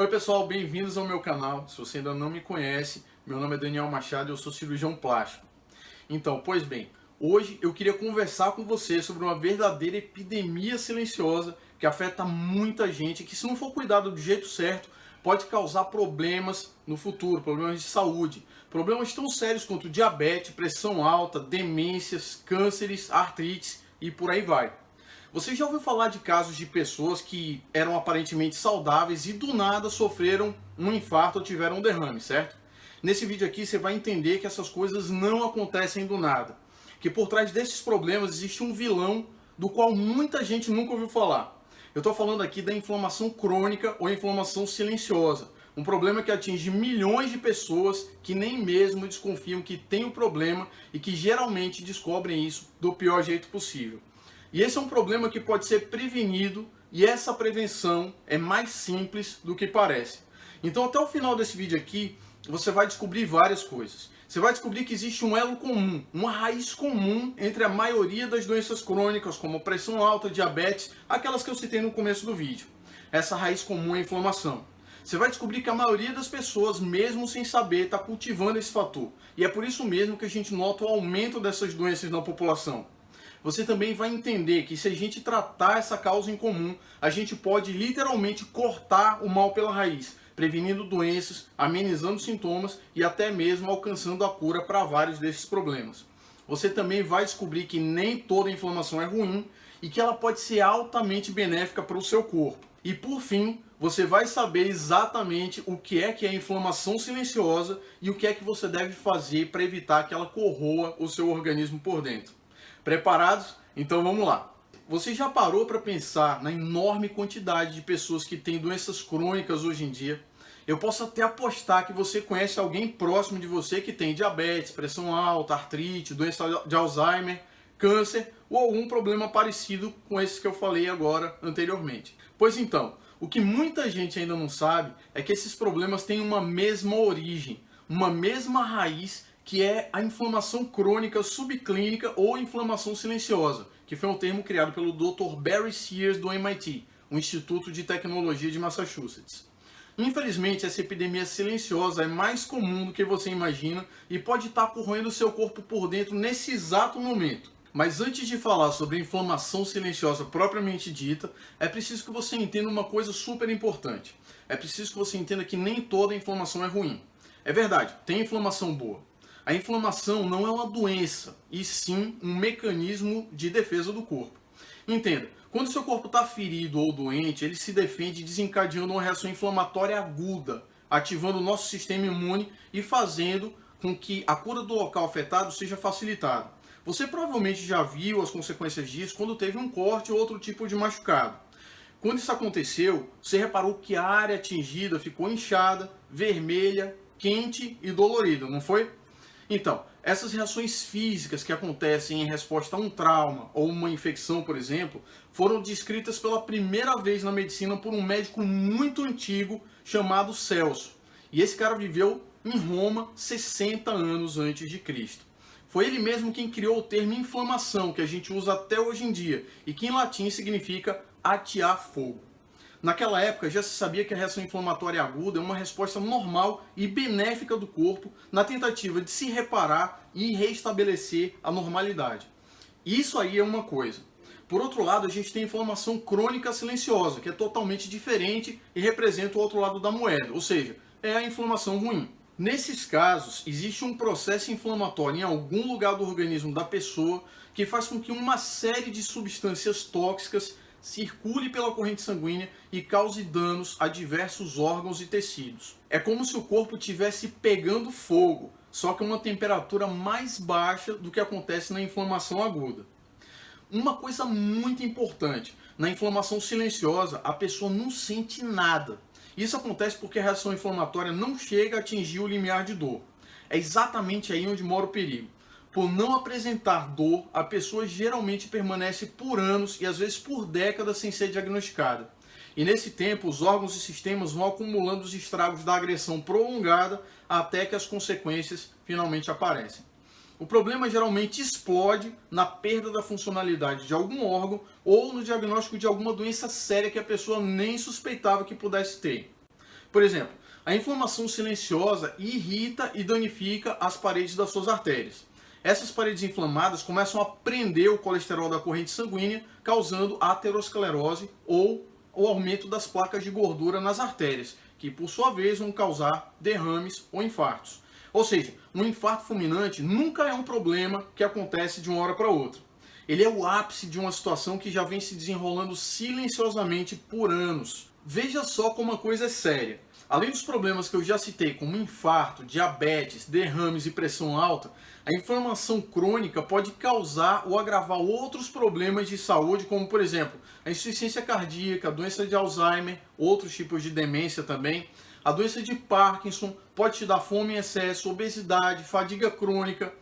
Oi pessoal, bem-vindos ao meu canal. Se você ainda não me conhece, meu nome é Daniel Machado e eu sou cirurgião plástico. Então, pois bem, hoje eu queria conversar com você sobre uma verdadeira epidemia silenciosa que afeta muita gente e que, se não for cuidado do jeito certo, pode causar problemas no futuro, problemas de saúde, problemas tão sérios quanto diabetes, pressão alta, demências, cânceres, artrites e por aí vai. Você já ouviu falar de casos de pessoas que eram aparentemente saudáveis e do nada sofreram um infarto ou tiveram um derrame, certo? Nesse vídeo aqui você vai entender que essas coisas não acontecem do nada, que por trás desses problemas existe um vilão do qual muita gente nunca ouviu falar. Eu estou falando aqui da inflamação crônica ou inflamação silenciosa, um problema que atinge milhões de pessoas que nem mesmo desconfiam que tem o problema e que geralmente descobrem isso do pior jeito possível. E esse é um problema que pode ser prevenido e essa prevenção é mais simples do que parece. Então até o final desse vídeo aqui, você vai descobrir várias coisas. Você vai descobrir que existe um elo comum, uma raiz comum entre a maioria das doenças crônicas, como pressão alta, diabetes, aquelas que eu citei no começo do vídeo. Essa raiz comum é a inflamação. Você vai descobrir que a maioria das pessoas, mesmo sem saber, está cultivando esse fator. E é por isso mesmo que a gente nota o aumento dessas doenças na população. Você também vai entender que se a gente tratar essa causa em comum, a gente pode literalmente cortar o mal pela raiz, prevenindo doenças, amenizando sintomas e até mesmo alcançando a cura para vários desses problemas. Você também vai descobrir que nem toda inflamação é ruim e que ela pode ser altamente benéfica para o seu corpo. E por fim, você vai saber exatamente o que é a inflamação silenciosa e o que é que você deve fazer para evitar que ela corroa o seu organismo por dentro. Preparados? Então vamos lá. Você já parou para pensar na enorme quantidade de pessoas que têm doenças crônicas hoje em dia? Eu posso até apostar que você conhece alguém próximo de você que tem diabetes, pressão alta, artrite, doença de Alzheimer, câncer ou algum problema parecido com esses que eu falei agora anteriormente. Pois então, o que muita gente ainda não sabe é que esses problemas têm uma mesma origem, uma mesma raiz, que é a inflamação crônica subclínica ou inflamação silenciosa, que foi um termo criado pelo Dr. Barry Sears do MIT, o Instituto de Tecnologia de Massachusetts. Infelizmente, essa epidemia silenciosa é mais comum do que você imagina e pode estar corroendo o seu corpo por dentro nesse exato momento. Mas antes de falar sobre a inflamação silenciosa propriamente dita, é preciso que você entenda uma coisa super importante. É preciso que você entenda que nem toda inflamação é ruim. É verdade, tem inflamação boa. A inflamação não é uma doença, e sim um mecanismo de defesa do corpo. Entenda, quando o seu corpo está ferido ou doente, ele se defende desencadeando uma reação inflamatória aguda, ativando o nosso sistema imune e fazendo com que a cura do local afetado seja facilitada. Você provavelmente já viu as consequências disso quando teve um corte ou outro tipo de machucado. Quando isso aconteceu, você reparou que a área atingida ficou inchada, vermelha, quente e dolorida, não foi? Então, essas reações físicas que acontecem em resposta a um trauma ou uma infecção, por exemplo, foram descritas pela primeira vez na medicina por um médico muito antigo chamado Celso. E esse cara viveu em Roma 60 anos antes de Cristo. Foi ele mesmo quem criou o termo inflamação, que a gente usa até hoje em dia, e que em latim significa atear fogo. Naquela época já se sabia que a reação inflamatória aguda é uma resposta normal e benéfica do corpo na tentativa de se reparar e restabelecer a normalidade. Isso aí é uma coisa. Por outro lado, a gente tem a inflamação crônica silenciosa, que é totalmente diferente e representa o outro lado da moeda, ou seja, é a inflamação ruim. Nesses casos, existe um processo inflamatório em algum lugar do organismo da pessoa que faz com que uma série de substâncias tóxicas circule pela corrente sanguínea e cause danos a diversos órgãos e tecidos. É como se o corpo estivesse pegando fogo, só que a uma temperatura mais baixa do que acontece na inflamação aguda. Uma coisa muito importante, na inflamação silenciosa a pessoa não sente nada. Isso acontece porque a reação inflamatória não chega a atingir o limiar de dor. É exatamente aí onde mora o perigo. Por não apresentar dor, a pessoa geralmente permanece por anos e às vezes por décadas sem ser diagnosticada. E nesse tempo, os órgãos e sistemas vão acumulando os estragos da agressão prolongada até que as consequências finalmente aparecem. O problema geralmente explode na perda da funcionalidade de algum órgão ou no diagnóstico de alguma doença séria que a pessoa nem suspeitava que pudesse ter. Por exemplo, a inflamação silenciosa irrita e danifica as paredes das suas artérias. Essas paredes inflamadas começam a prender o colesterol da corrente sanguínea, causando aterosclerose ou o aumento das placas de gordura nas artérias, que por sua vez vão causar derrames ou infartos. Ou seja, um infarto fulminante nunca é um problema que acontece de uma hora para outra. Ele é o ápice de uma situação que já vem se desenrolando silenciosamente por anos. Veja só como a coisa é séria. Além dos problemas que eu já citei, como infarto, diabetes, derrames e pressão alta, a inflamação crônica pode causar ou agravar outros problemas de saúde, como por exemplo, a insuficiência cardíaca, a doença de Alzheimer, outros tipos de demência também, a doença de Parkinson, pode te dar fome em excesso, obesidade, fadiga crônica,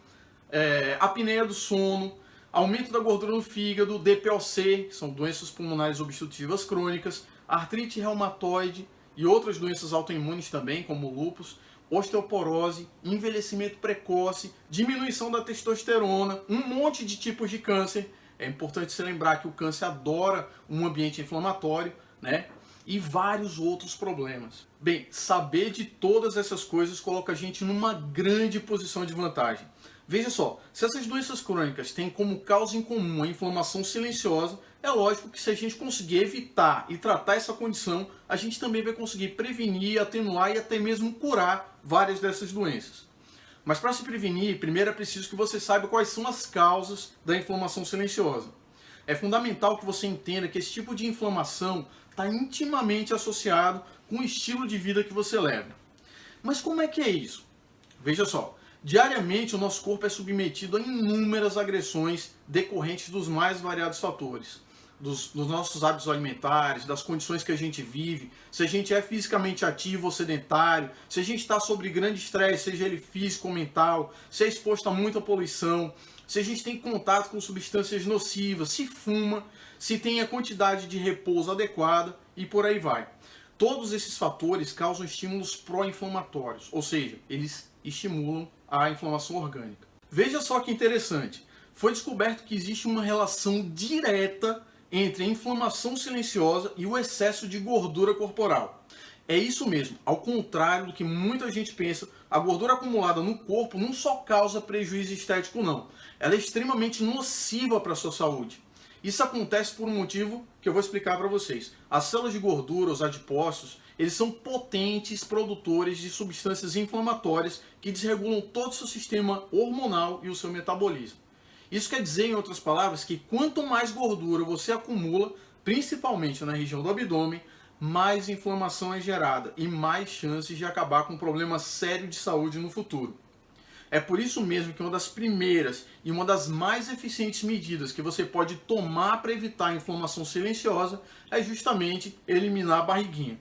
apneia do sono, aumento da gordura no fígado, DPOC, que são doenças pulmonares obstrutivas crônicas, artrite reumatoide e outras doenças autoimunes também, como lúpus, osteoporose, envelhecimento precoce, diminuição da testosterona, um monte de tipos de câncer. É importante se lembrar que o câncer adora um ambiente inflamatório, né? E vários outros problemas. Bem, saber de todas essas coisas coloca a gente numa grande posição de vantagem. Veja só, se essas doenças crônicas têm como causa em comum a inflamação silenciosa, é lógico que se a gente conseguir evitar e tratar essa condição, a gente também vai conseguir prevenir, atenuar e até mesmo curar várias dessas doenças. Mas para se prevenir, primeiro é preciso que você saiba quais são as causas da inflamação silenciosa. É fundamental que você entenda que esse tipo de inflamação está intimamente associado com o estilo de vida que você leva. Mas como é que é isso? Veja só. Diariamente, o nosso corpo é submetido a inúmeras agressões decorrentes dos mais variados fatores. Dos nossos hábitos alimentares, das condições que a gente vive, se a gente é fisicamente ativo ou sedentário, se a gente está sob grande estresse, seja ele físico ou mental, se é exposto a muita poluição, se a gente tem contato com substâncias nocivas, se fuma, se tem a quantidade de repouso adequada e por aí vai. Todos esses fatores causam estímulos pró-inflamatórios, ou seja, eles estimulam a inflamação orgânica. Veja só que interessante, foi descoberto que existe uma relação direta entre a inflamação silenciosa e o excesso de gordura corporal. É isso mesmo, ao contrário do que muita gente pensa, a gordura acumulada no corpo não só causa prejuízo estético não, ela é extremamente nociva para a sua saúde. Isso acontece por um motivo que eu vou explicar para vocês. As células de gordura, os adipócitos, eles são potentes produtores de substâncias inflamatórias que desregulam todo o seu sistema hormonal e o seu metabolismo. Isso quer dizer, em outras palavras, que quanto mais gordura você acumula, principalmente na região do abdômen, mais inflamação é gerada e mais chances de acabar com um problema sério de saúde no futuro. É por isso mesmo que uma das primeiras e uma das mais eficientes medidas que você pode tomar para evitar a inflamação silenciosa é justamente eliminar a barriguinha.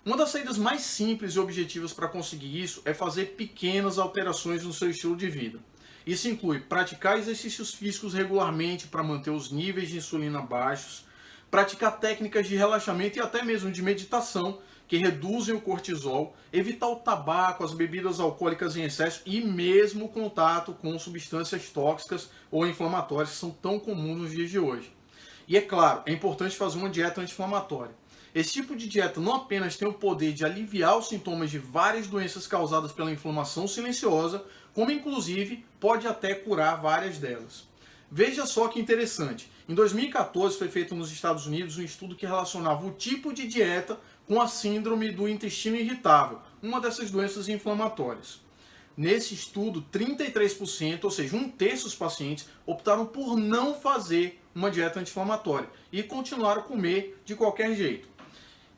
Uma das saídas mais simples e objetivas para conseguir isso é fazer pequenas alterações no seu estilo de vida. Isso inclui praticar exercícios físicos regularmente para manter os níveis de insulina baixos, praticar técnicas de relaxamento e até mesmo de meditação que reduzem o cortisol, evitar o tabaco, as bebidas alcoólicas em excesso e mesmo o contato com substâncias tóxicas ou inflamatórias que são tão comuns nos dias de hoje. E é claro, é importante fazer uma dieta anti-inflamatória. Esse tipo de dieta não apenas tem o poder de aliviar os sintomas de várias doenças causadas pela inflamação silenciosa, como inclusive pode até curar várias delas. Veja só que interessante, em 2014 foi feito nos Estados Unidos um estudo que relacionava o tipo de dieta com a síndrome do intestino irritável, uma dessas doenças inflamatórias. Nesse estudo, 33%, ou seja, um terço dos pacientes, optaram por não fazer uma dieta anti-inflamatória e continuaram a comer de qualquer jeito.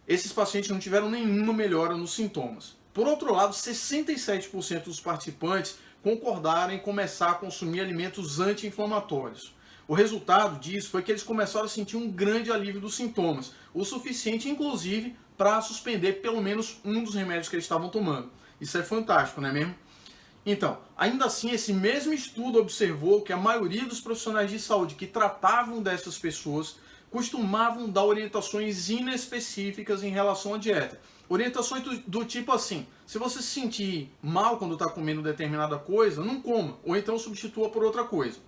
Esses pacientes não tiveram nenhuma melhora nos sintomas. Por outro lado, 67% dos participantes concordaram em começar a consumir alimentos anti-inflamatórios. O resultado disso foi que eles começaram a sentir um grande alívio dos sintomas, o suficiente, inclusive, para suspender pelo menos um dos remédios que eles estavam tomando. Isso é fantástico, não é mesmo? Então, ainda assim, esse mesmo estudo observou que a maioria dos profissionais de saúde que tratavam dessas pessoas costumavam dar orientações inespecíficas em relação à dieta. Orientações do tipo assim, se você se sentir mal quando está comendo determinada coisa, não coma, ou então substitua por outra coisa.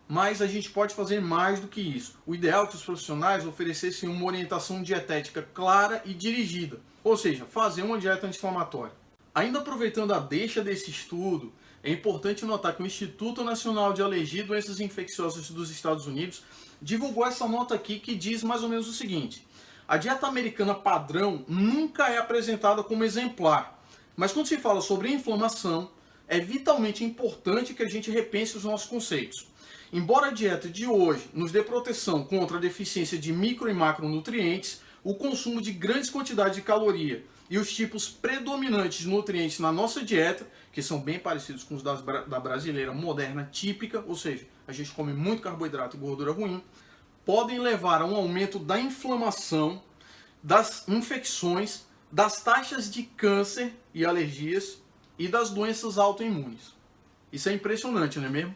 mas a gente pode fazer mais do que isso. O ideal é que os profissionais oferecessem uma orientação dietética clara e dirigida, ou seja, fazer uma dieta anti-inflamatória. Ainda aproveitando a deixa desse estudo, é importante notar que o Instituto Nacional de Alergia e Doenças Infecciosas dos Estados Unidos divulgou essa nota aqui que diz mais ou menos o seguinte: a dieta americana padrão nunca é apresentada como exemplar, mas quando se fala sobre inflamação, é vitalmente importante que a gente repense os nossos conceitos. Embora a dieta de hoje nos dê proteção contra a deficiência de micro e macronutrientes, o consumo de grandes quantidades de caloria e os tipos predominantes de nutrientes na nossa dieta, que são bem parecidos com os da brasileira moderna típica, ou seja, a gente come muito carboidrato e gordura ruim, podem levar a um aumento da inflamação, das infecções, das taxas de câncer e alergias e das doenças autoimunes. Isso é impressionante, não é mesmo?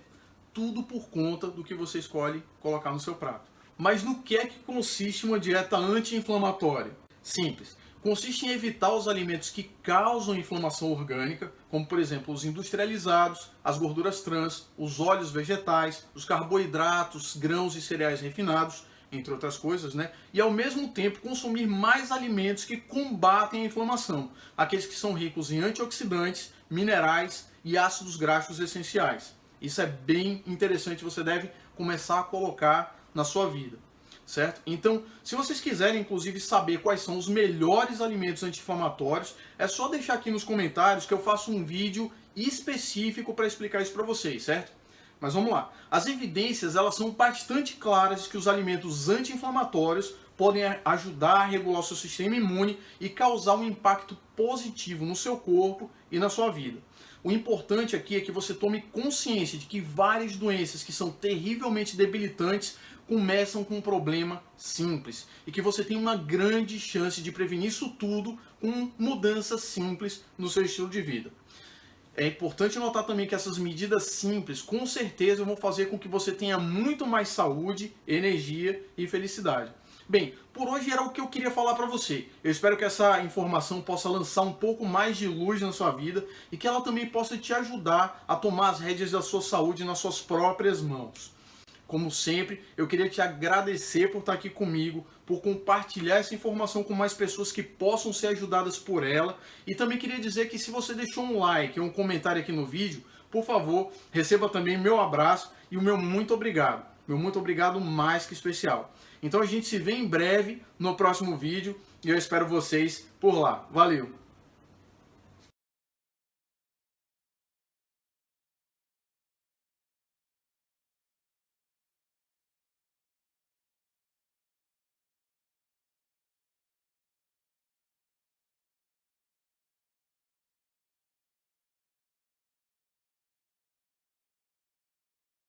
Tudo por conta do que você escolhe colocar no seu prato. Mas no que é que consiste uma dieta anti-inflamatória? Simples. Consiste em evitar os alimentos que causam inflamação orgânica, como por exemplo os industrializados, as gorduras trans, os óleos vegetais, os carboidratos, grãos e cereais refinados, entre outras coisas, né? E ao mesmo tempo consumir mais alimentos que combatem a inflamação, aqueles que são ricos em antioxidantes, minerais e ácidos graxos essenciais. Isso é bem interessante, você deve começar a colocar na sua vida, certo? Então, se vocês quiserem, inclusive, saber quais são os melhores alimentos anti-inflamatórios, é só deixar aqui nos comentários que eu faço um vídeo específico para explicar isso para vocês, certo? Mas vamos lá. As evidências, elas são bastante claras de que os alimentos anti-inflamatórios podem ajudar a regular o seu sistema imune e causar um impacto positivo no seu corpo e na sua vida. O importante aqui é que você tome consciência de que várias doenças que são terrivelmente debilitantes começam com um problema simples e que você tem uma grande chance de prevenir isso tudo com mudanças simples no seu estilo de vida. É importante notar também que essas medidas simples, com certeza, vão fazer com que você tenha muito mais saúde, energia e felicidade. Bem, por hoje era o que eu queria falar para você. Eu espero que essa informação possa lançar um pouco mais de luz na sua vida e que ela também possa te ajudar a tomar as rédeas da sua saúde nas suas próprias mãos. Como sempre, eu queria te agradecer por estar aqui comigo, por compartilhar essa informação com mais pessoas que possam ser ajudadas por ela. E também queria dizer que se você deixou um like ou um comentário aqui no vídeo, por favor, receba também meu abraço e o meu muito obrigado. Meu muito obrigado mais que especial. Então a gente se vê em breve no próximo vídeo e eu espero vocês por lá. Valeu!